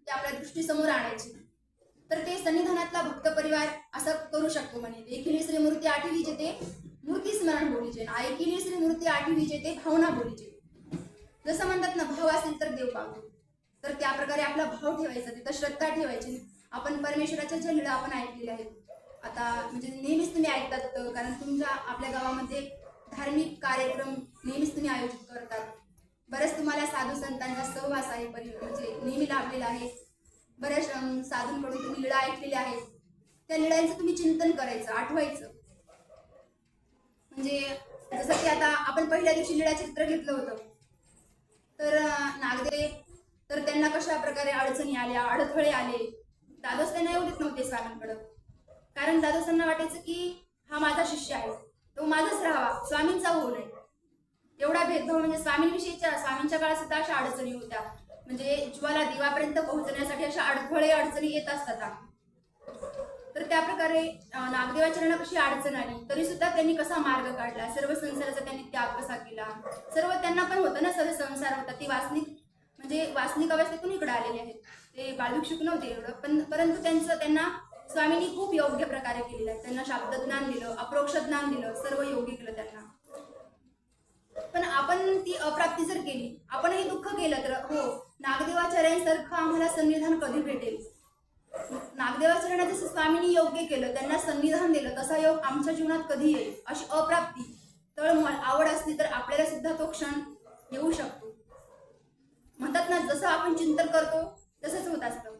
ते आपल्या दृष्टीसमोर आणायचे. तर ते सन्निधानातला भक्त परिवार असं करू शकतो म्हणे. देखील श्री मूर्ती आठवी जेते मूर्ती स्मरण बोलीचे, ऐकिली श्री मूर्ती आठवी जेते भावना बोलीचे. जसं म्हणतात ना, भाव असेल तर देव पावतो. तर त्या प्रकारे आपला भाव ठेवायचा, तिथं श्रद्धा ठेवायची. आपण परमेश्वराच्या ज्या लीळा आपण ऐकलेल्या आहेत, आता म्हणजे नेहमीच तुम्ही ऐकतात, कारण तुमच्या आपल्या गावामध्ये धार्मिक कार्यक्रम नेहमीच तुम्ही आयोजित करतात. बरेच तुम्हाला साधू संतांचा सहवास आहे, म्हणजे नेहमी लाभलेला आहे. बऱ्याच साधूंकडून तुम्ही लीळा ऐकलेल्या आहेत. त्या लीळांचं तुम्ही चिंतन करायचं, आठवायचं. म्हणजे जसं की आता आपण पहिल्या दिवशी लीळा चित्र घेतलं होतं, तर नागदेव तर त्यांना कशा प्रकारे अडचणी आल्या, अडथळे आले. दादोस त्यांना येऊ देत नव्हते स्वामींकडं, कारण दादोसांना वाटायचं की हा माझा शिष्य आहे, तो माझाच राहावा, स्वामींचा होऊ नये. एवढा भेदभाव, म्हणजे स्वामींच्या काळात सुद्धा अशा अडचणी होत्या. म्हणजे जीवाला देवापर्यंत पोहोचण्यासाठी अशा अडचणी येत असतात. तर त्या प्रकारे नागदेवाचरणाला कशी अडचण आली, तरी सुद्धा त्यांनी कसा मार्ग काढला, सर्व संसाराचा त्यांनी त्याग कसा केला. सर्व त्यांना पण होतं ना, सर्व संसार होता. ती वासनिक अवस्थेतून इकडे आलेले आहेत. ते बालभिक्षुक नव्हते एवढं, पण परंतु त्यांना स्वामींनी खूप योग्य प्रकारे केलेलं आहे. त्यांना शाब्द ज्ञान दिलं, अप्रोक्ष ज्ञान दिलं, सर्व योग्य केलं त्यांना. पण आपण ती अप्राप्ती जर केली, आपणही दुःख केलं, तर हो, नागदेवाचार्यांसारखं आम्हाला सन्निधान कधी भेटेल. नागदेवाचरणात जसं स्वामींनी योग्य केलं, त्यांना सन्निधान दिलं, तसा योग आमच्या जीवनात कधी येईल, अशी अप्राप्ती तळमळ आवड असली तर आपल्याला सुद्धा तो क्षण येऊ शकतो. म्हणतात ना, जसं आपण चिंतन करतो तसंच होत असतं.